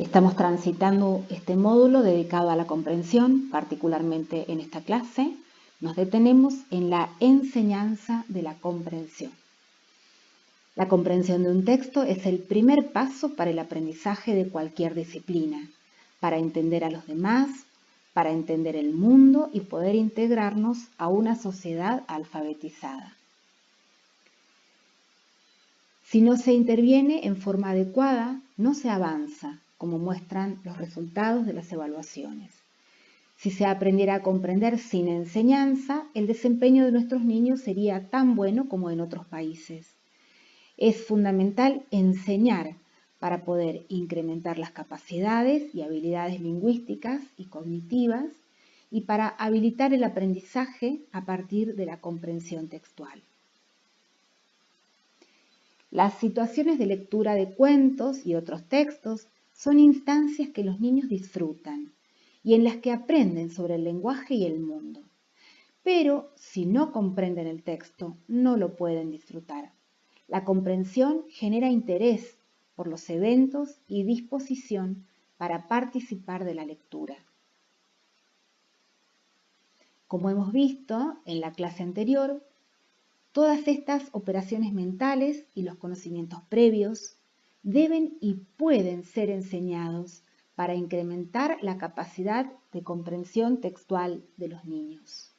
Estamos transitando este módulo dedicado a la comprensión, particularmente en esta clase. Nos detenemos en la enseñanza de la comprensión. La comprensión de un texto es el primer paso para el aprendizaje de cualquier disciplina, para entender a los demás, para entender el mundo y poder integrarnos a una sociedad alfabetizada. Si no se interviene en forma adecuada, no se avanza, como muestran los resultados de las evaluaciones. Si se aprendiera a comprender sin enseñanza, el desempeño de nuestros niños sería tan bueno como en otros países. Es fundamental enseñar para poder incrementar las capacidades y habilidades lingüísticas y cognitivas y para habilitar el aprendizaje a partir de la comprensión textual. Las situaciones de lectura de cuentos y otros textos son instancias que los niños disfrutan y en las que aprenden sobre el lenguaje y el mundo. Pero si no comprenden el texto, no lo pueden disfrutar. La comprensión genera interés por los eventos y disposición para participar de la lectura. Como hemos visto en la clase anterior, todas estas operaciones mentales y los conocimientos previos deben y pueden ser enseñados para incrementar la capacidad de comprensión textual de los niños.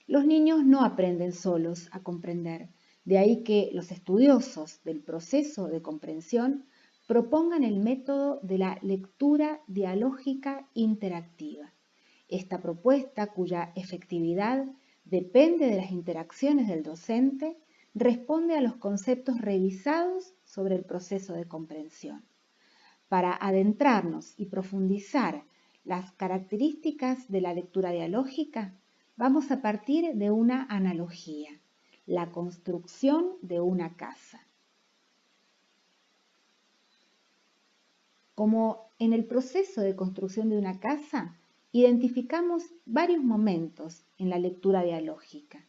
Los niños no aprenden solos a comprender, de ahí que los estudiosos del proceso de comprensión propongan el método de la lectura dialógica interactiva. Esta propuesta, cuya efectividad depende de las interacciones del docente, responde a los conceptos revisados sobre el proceso de comprensión. Para adentrarnos y profundizar las características de la lectura dialógica, vamos a partir de una analogía, la construcción de una casa. Como en el proceso de construcción de una casa, identificamos varios momentos en la lectura dialógica.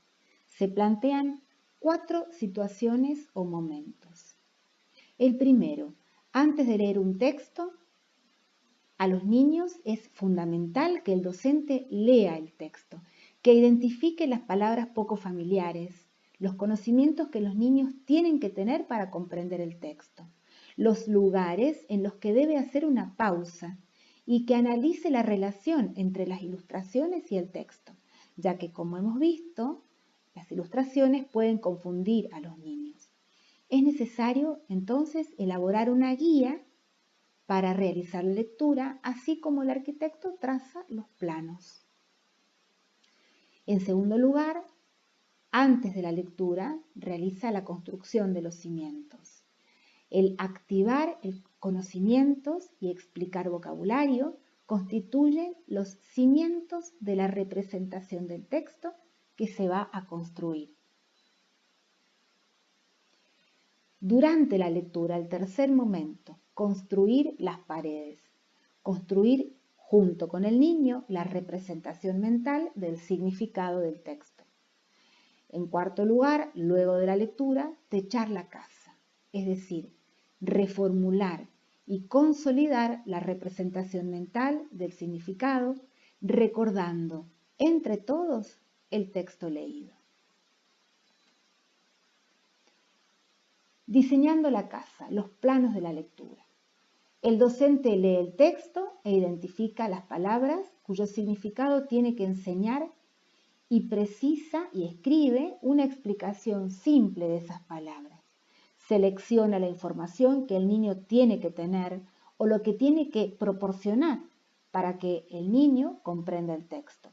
Se plantean 4 situaciones o momentos. El primero, antes de leer un texto, a los niños es fundamental que el docente lea el texto, que identifique las palabras poco familiares, los conocimientos que los niños tienen que tener para comprender el texto, los lugares en los que debe hacer una pausa y que analice la relación entre las ilustraciones y el texto, ya que, como hemos visto, las ilustraciones pueden confundir a los niños. Es necesario, entonces, elaborar una guía para realizar la lectura, así como el arquitecto traza los planos. En segundo lugar, antes de la lectura, realiza la construcción de los cimientos. El activar conocimientos y explicar vocabulario constituyen los cimientos de la representación del texto que se va a construir. Durante la lectura, el tercer momento, construir las paredes. Construir junto con el niño la representación mental del significado del texto. En cuarto lugar, luego de la lectura, techar la casa, es decir, reformular y consolidar la representación mental del significado, recordando entre todos el texto leído. Diseñando la casa, los planos de la lectura. El docente lee el texto e identifica las palabras cuyo significado tiene que enseñar y precisa y escribe una explicación simple de esas palabras. Selecciona la información que el niño tiene que tener o lo que tiene que proporcionar para que el niño comprenda el texto.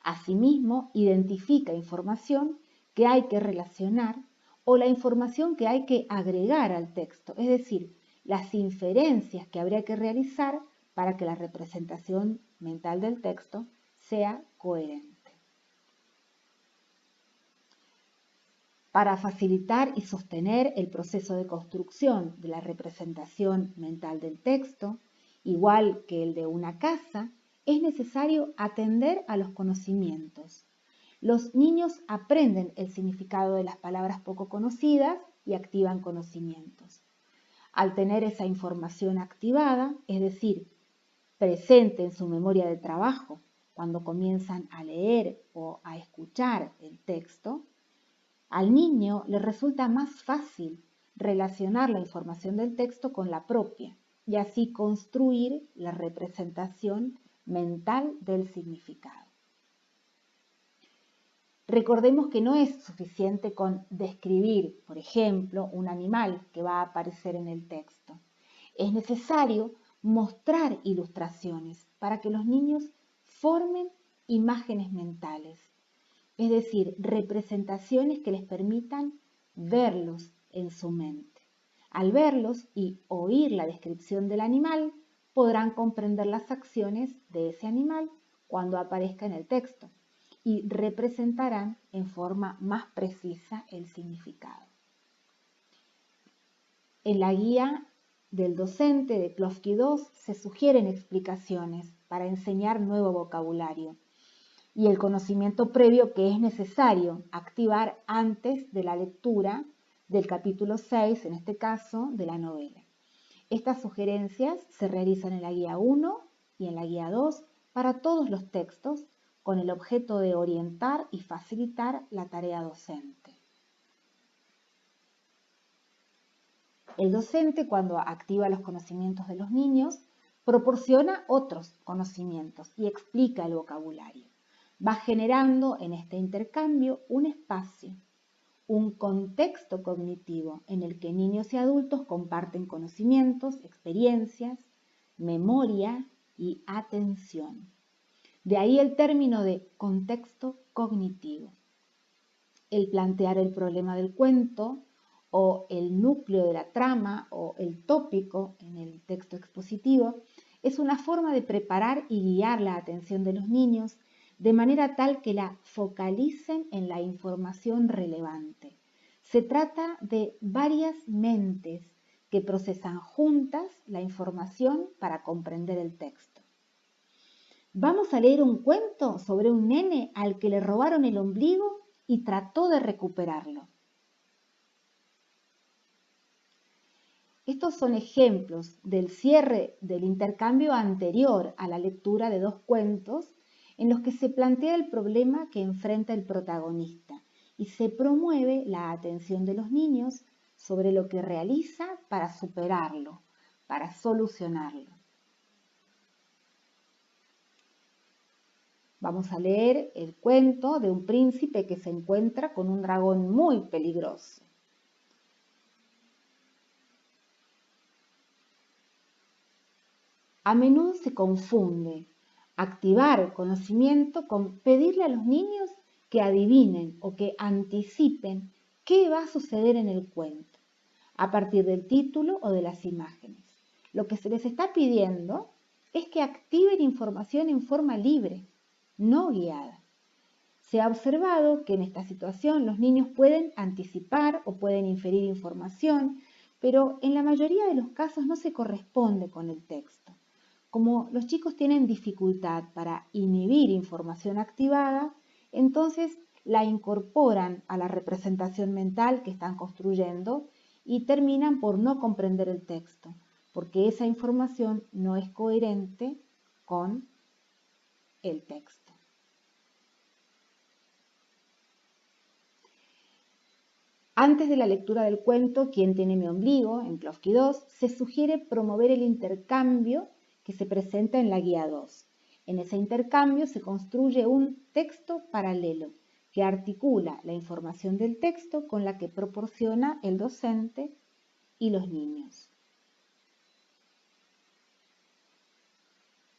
Asimismo, identifica información que hay que relacionar o la información que hay que agregar al texto, es decir, las inferencias que habría que realizar para que la representación mental del texto sea coherente. Para facilitar y sostener el proceso de construcción de la representación mental del texto, igual que el de una casa, es necesario atender a los conocimientos. Los niños aprenden el significado de las palabras poco conocidas y activan conocimientos. Al tener esa información activada, es decir, presente en su memoria de trabajo, cuando comienzan a leer o a escuchar el texto, al niño le resulta más fácil relacionar la información del texto con la propia y así construir la representación mental del significado. Recordemos que no es suficiente con describir, por ejemplo, un animal que va a aparecer en el texto. Es necesario mostrar ilustraciones para que los niños formen imágenes mentales, es decir, representaciones que les permitan verlos en su mente. Al verlos y oír la descripción del animal, podrán comprender las acciones de ese animal cuando aparezca en el texto y representarán en forma más precisa el significado. En la guía del docente de Klofsky 2 se sugieren explicaciones para enseñar nuevo vocabulario y el conocimiento previo que es necesario activar antes de la lectura del capítulo 6, en este caso, de la novela. Estas sugerencias se realizan en la guía 1 y en la guía 2 para todos los textos con el objeto de orientar y facilitar la tarea docente. El docente, cuando activa los conocimientos de los niños, proporciona otros conocimientos y explica el vocabulario. Va generando en este intercambio un espacio, un contexto cognitivo en el que niños y adultos comparten conocimientos, experiencias, memoria y atención. De ahí el término de contexto cognitivo. El plantear el problema del cuento o el núcleo de la trama o el tópico en el texto expositivo es una forma de preparar y guiar la atención de los niños de manera tal que la focalicen en la información relevante. Se trata de varias mentes que procesan juntas la información para comprender el texto. Vamos a leer un cuento sobre un nene al que le robaron el ombligo y trató de recuperarlo. Estos son ejemplos del cierre del intercambio anterior a la lectura de dos cuentos en los que se plantea el problema que enfrenta el protagonista y se promueve la atención de los niños sobre lo que realiza para superarlo, para solucionarlo. Vamos a leer el cuento de un príncipe que se encuentra con un dragón muy peligroso. A menudo se confunde activar conocimiento con pedirle a los niños que adivinen o que anticipen qué va a suceder en el cuento, a partir del título o de las imágenes. Lo que se les está pidiendo es que activen información en forma libre, no guiada. Se ha observado que en esta situación los niños pueden anticipar o pueden inferir información, pero en la mayoría de los casos no se corresponde con el texto. Como los chicos tienen dificultad para inhibir información activada, entonces la incorporan a la representación mental que están construyendo y terminan por no comprender el texto, porque esa información no es coherente con el texto. Antes de la lectura del cuento ¿Quién tiene mi ombligo?, en Klofsky 2, se sugiere promover el intercambio que se presenta en la guía 2. En ese intercambio se construye un texto paralelo que articula la información del texto con la que proporciona el docente y los niños.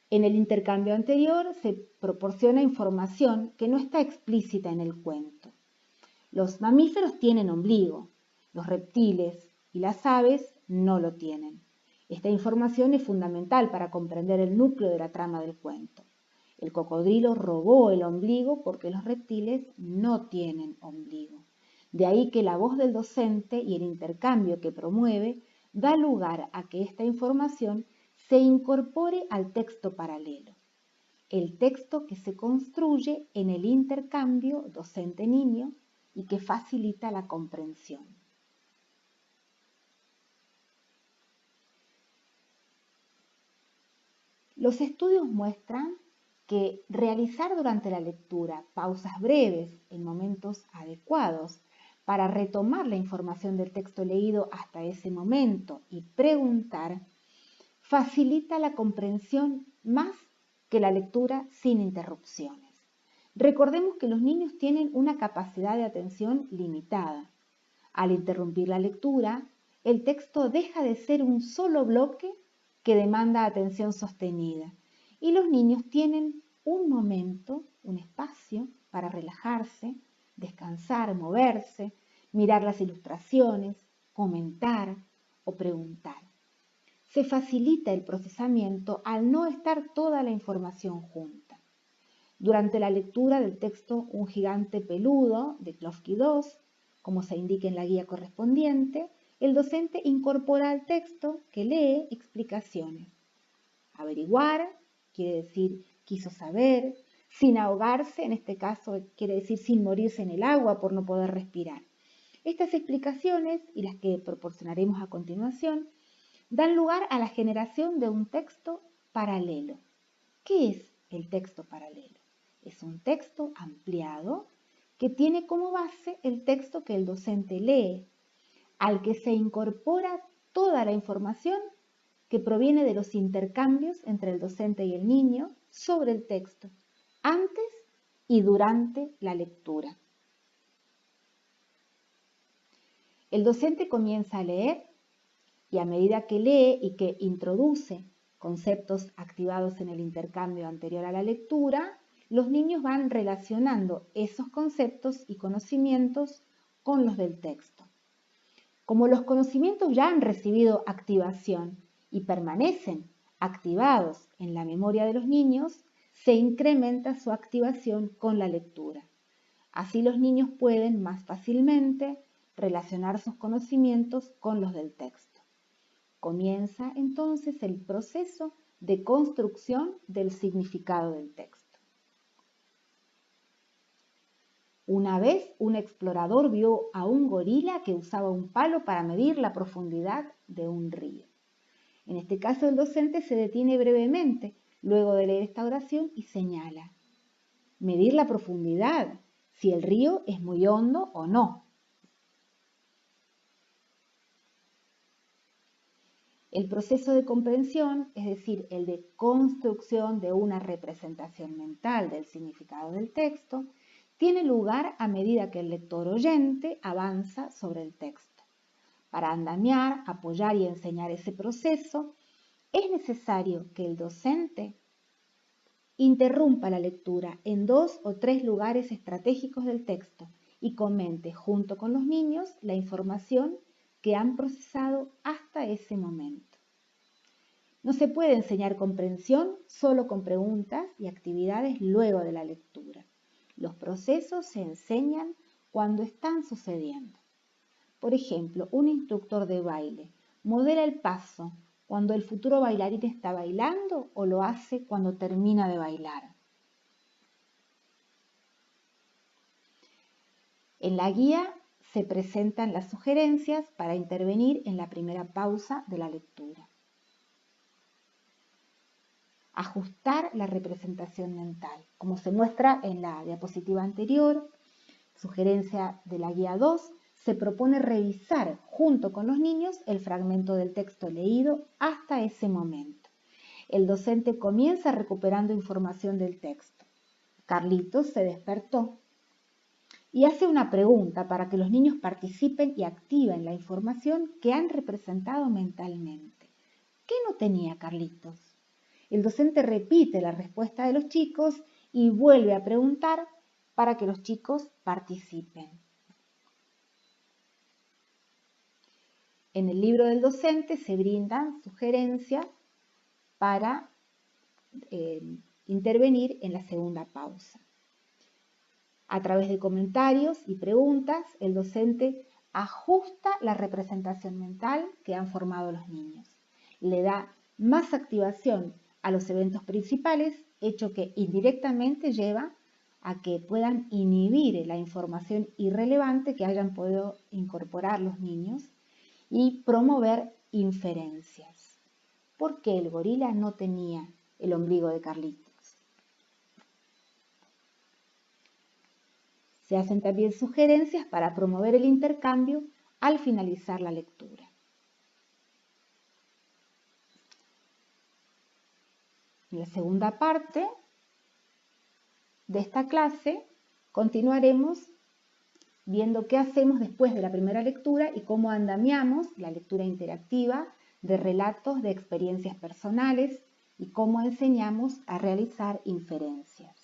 En el intercambio anterior se proporciona información que no está explícita en el cuento. Los mamíferos tienen ombligo, los reptiles y las aves no lo tienen. Esta información es fundamental para comprender el núcleo de la trama del cuento. El cocodrilo robó el ombligo porque los reptiles no tienen ombligo. De ahí que la voz del docente y el intercambio que promueve da lugar a que esta información se incorpore al texto paralelo. El texto que se construye en el intercambio docente-niño y que facilita la comprensión. Los estudios muestran que realizar durante la lectura pausas breves en momentos adecuados para retomar la información del texto leído hasta ese momento y preguntar facilita la comprensión más que la lectura sin interrupciones. Recordemos que los niños tienen una capacidad de atención limitada. Al interrumpir la lectura, el texto deja de ser un solo bloque que demanda atención sostenida y los niños tienen un momento, un espacio para relajarse, descansar, moverse, mirar las ilustraciones, comentar o preguntar. Se facilita el procesamiento al no estar toda la información junta. Durante la lectura del texto Un gigante peludo de Klofki II, como se indica en la guía correspondiente, el docente incorpora al texto que lee explicaciones. Averiguar quiere decir quiso saber, sin ahogarse, en este caso quiere decir sin morirse en el agua por no poder respirar. Estas explicaciones, y las que proporcionaremos a continuación, dan lugar a la generación de un texto paralelo. ¿Qué es el texto paralelo? Es un texto ampliado que tiene como base el texto que el docente lee, al que se incorpora toda la información que proviene de los intercambios entre el docente y el niño sobre el texto, antes y durante la lectura. El docente comienza a leer y a medida que lee y que introduce conceptos activados en el intercambio anterior a la lectura, los niños van relacionando esos conceptos y conocimientos con los del texto. Como los conocimientos ya han recibido activación y permanecen activados en la memoria de los niños, se incrementa su activación con la lectura. Así los niños pueden más fácilmente relacionar sus conocimientos con los del texto. Comienza entonces el proceso de construcción del significado del texto. Una vez un explorador vio a un gorila que usaba un palo para medir la profundidad de un río. En este caso el docente se detiene brevemente luego de leer esta oración y señala: medir la profundidad, si el río es muy hondo o no. El proceso de comprensión, es decir, el de construcción de una representación mental del significado del texto, tiene lugar a medida que el lector oyente avanza sobre el texto. Para andamiar, apoyar y enseñar ese proceso, es necesario que el docente interrumpa la lectura en 2 o 3 lugares estratégicos del texto y comente junto con los niños la información que han procesado hasta ese momento. No se puede enseñar comprensión solo con preguntas y actividades luego de la lectura. Los procesos se enseñan cuando están sucediendo. Por ejemplo, un instructor de baile modela el paso cuando el futuro bailarín está bailando o lo hace cuando termina de bailar. En la guía se presentan las sugerencias para intervenir en la primera pausa de la lectura. Ajustar la representación mental. Como se muestra en la diapositiva anterior, sugerencia de la guía 2, se propone revisar junto con los niños el fragmento del texto leído hasta ese momento. El docente comienza recuperando información del texto. Carlitos se despertó y hace una pregunta para que los niños participen y activen la información que han representado mentalmente. ¿Qué no tenía Carlitos? El docente repite la respuesta de los chicos y vuelve a preguntar para que los chicos participen. En el libro del docente se brindan sugerencias para intervenir en la segunda pausa. A través de comentarios y preguntas, el docente ajusta la representación mental que han formado los niños. Le da más activación a los eventos principales, hecho que indirectamente lleva a que puedan inhibir la información irrelevante que hayan podido incorporar los niños y promover inferencias. ¿Por qué el gorila no tenía El ombligo de Carlitos. Se hacen también sugerencias para promover el intercambio al finalizar la lectura. En la segunda parte de esta clase continuaremos viendo qué hacemos después de la primera lectura y cómo andamiamos la lectura interactiva de relatos de experiencias personales y cómo enseñamos a realizar inferencias.